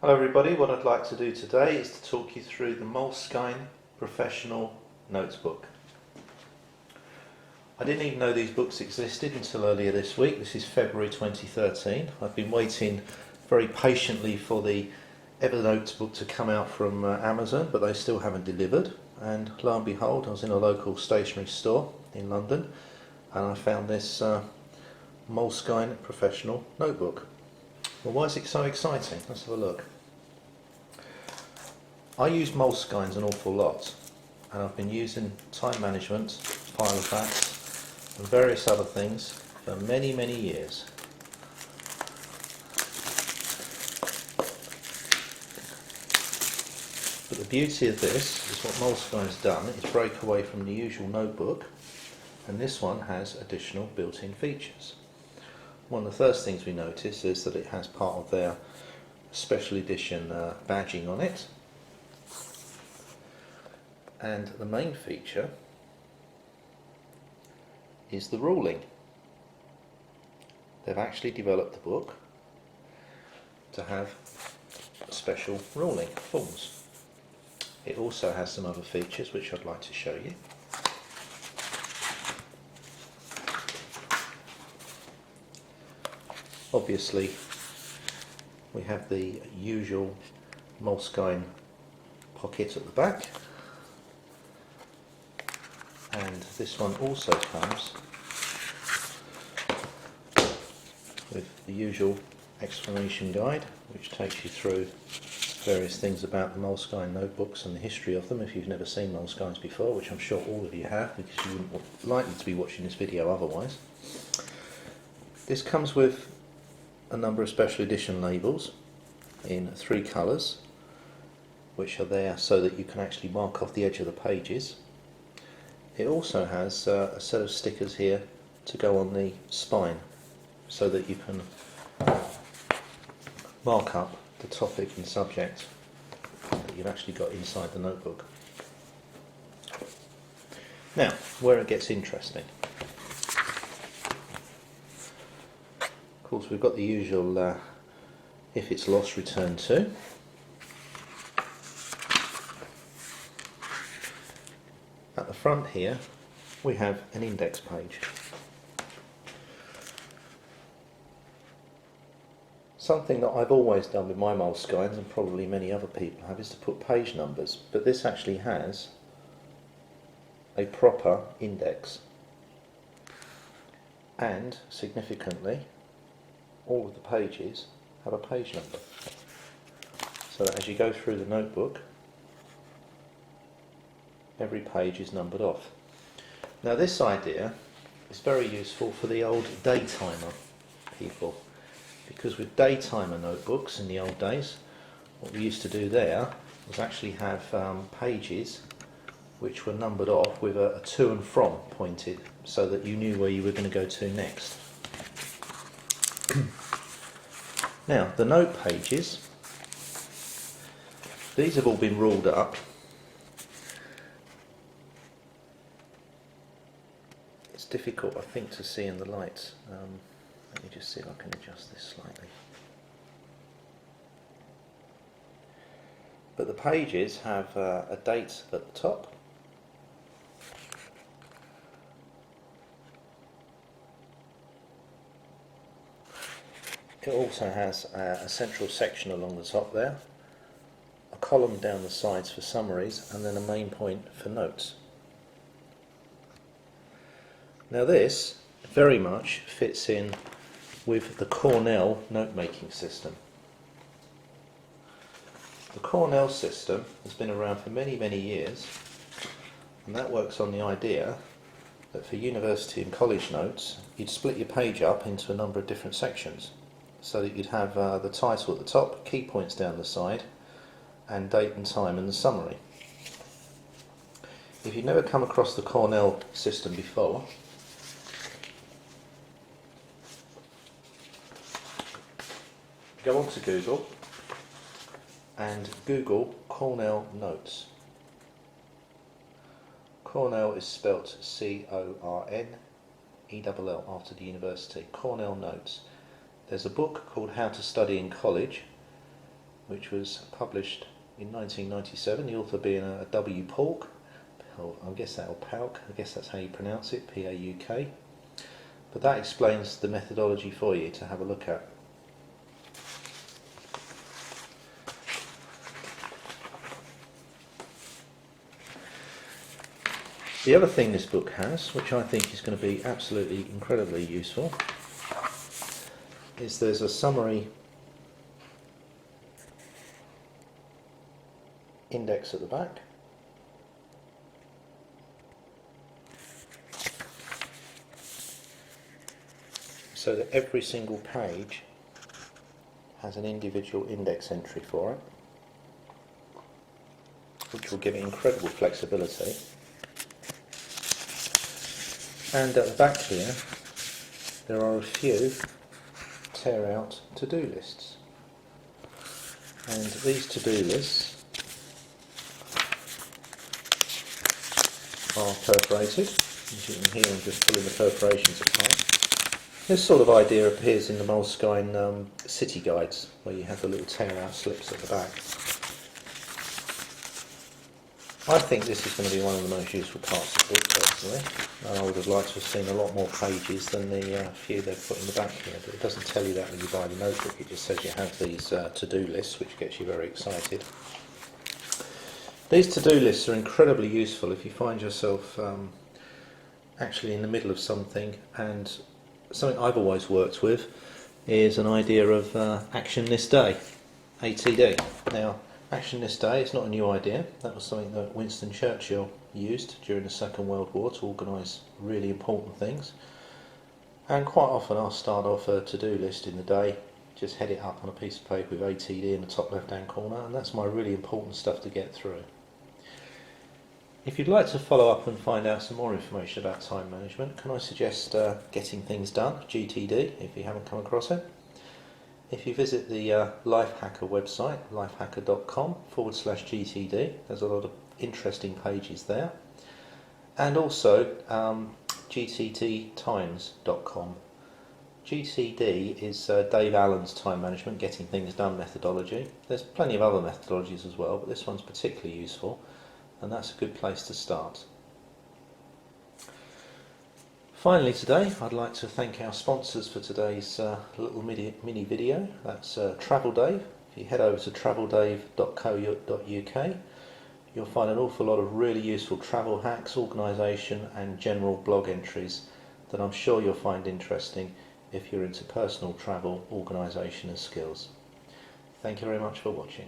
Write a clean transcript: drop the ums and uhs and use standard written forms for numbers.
Hello everybody, what I'd like to do today is to talk you through the Moleskine Professional Notebook. I didn't even know these books existed until earlier this week. This is February 2013. I've been waiting very patiently for the Evernote book to come out from Amazon, but they still haven't delivered. And lo and behold, I was in a local stationery store in London and I found this Moleskine Professional Notebook. Well, why is it so exciting? Let's have a look. I use Moleskines an awful lot, and I've been using time management, Pilofats and various other things for many years. But the beauty of this is what Moleskine's done is break away from the usual notebook, and this one has additional built-in features. One of the first things we notice is that it has part of their special edition badging on it. And the main feature is the ruling. They've actually developed the book to have special ruling forms. It also has some other features which I'd like to show you. Obviously, we have the usual Moleskine pocket at the back, and this one also comes with the usual explanation guide which takes you through various things about the Moleskine notebooks and the history of them if you've never seen Moleskines before, which I'm sure all of you have because you wouldn't likely to be watching this video otherwise. This comes with a number of special edition labels in 3 colours which are there so that you can actually mark off the edge of the pages. It also has a set of stickers here to go on the spine so that you can mark up the topic and subject that you've actually got inside the notebook. Now, where it gets interesting. Of course, we've got the usual if it's lost, return to. At the front here we have an index page. Something that I've always done with my Moleskines, and probably many other people have, is to put page numbers, but this actually has a proper index, and significantly all of the pages have a page number, so that as you go through the notebook every page is numbered off. Now this idea is very useful for the old daytimer people, because with daytimer notebooks in the old days, what we used to do there was actually have pages which were numbered off with a to and from pointed so that you knew where you were going to go to next. Now the note pages, these have all been ruled up. It's difficult, I think, to see in the lights. Let me just see if I can adjust this slightly. But the pages have a date at the top. It also has a central section along the top there, a column down the sides for summaries, and then a main point for notes. Now this very much fits in with the Cornell note-making system. The Cornell system has been around for many years, and that works on the idea that for university and college notes you'd split your page up into a number of different sections, so that you'd have the title at the top, key points down the side, and date and time and the summary. If you've never come across the Cornell system before, go on to Google and Google Cornell Notes. Cornell is spelt C-O-R-N-E-L-L after the university. Cornell Notes. There's a book called How to Study in College which was published in 1997, the author being a W. Pauk, I guess that's how you pronounce it, P-A-U-K. But that explains the methodology for you to have a look at. The other thing this book has, which I think is going to be absolutely incredibly useful, is there's a summary index at the back. So that every single page has an individual index entry for it, which will give it incredible flexibility. And at the back here, there are a few tear out to-do lists. And these to-do lists are perforated. As you can hear, I'm just pulling the perforations apart. This sort of idea appears in the Moleskine city guides, where you have the little tear out slips at the back. I think this is going to be one of the most useful parts of the book, personally. I would have liked to have seen a lot more pages than the few they've put in the back here, but it doesn't tell you that when you buy the notebook. It just says you have these to-do lists, which gets you very excited. These to-do lists are incredibly useful if you find yourself actually in the middle of something, and something I've always worked with is an idea of action this day, ATD. Now, action this day is not a new idea. That was something that Winston Churchill used during the Second World War to organise really important things. And quite often I'll start off a to-do list in the day, just head it up on a piece of paper with ATD in the top left-hand corner, and that's my really important stuff to get through. If you'd like to follow up and find out some more information about time management, can I suggest Getting Things Done, GTD, if you haven't come across it. If you visit the Lifehacker website, lifehacker.com/GTD, there's a lot of interesting pages there. And also gtttimes.com. GTD is Dave Allen's time management, getting things done methodology. There's plenty of other methodologies as well, but this one's particularly useful, and that's a good place to start. Finally today, I'd like to thank our sponsors for today's little mini video. That's Travel Dave. If you head over to traveldave.co.uk, you'll find an awful lot of really useful travel hacks, organisation and general blog entries that I'm sure you'll find interesting if you're into personal travel, organisation and skills. Thank you very much for watching.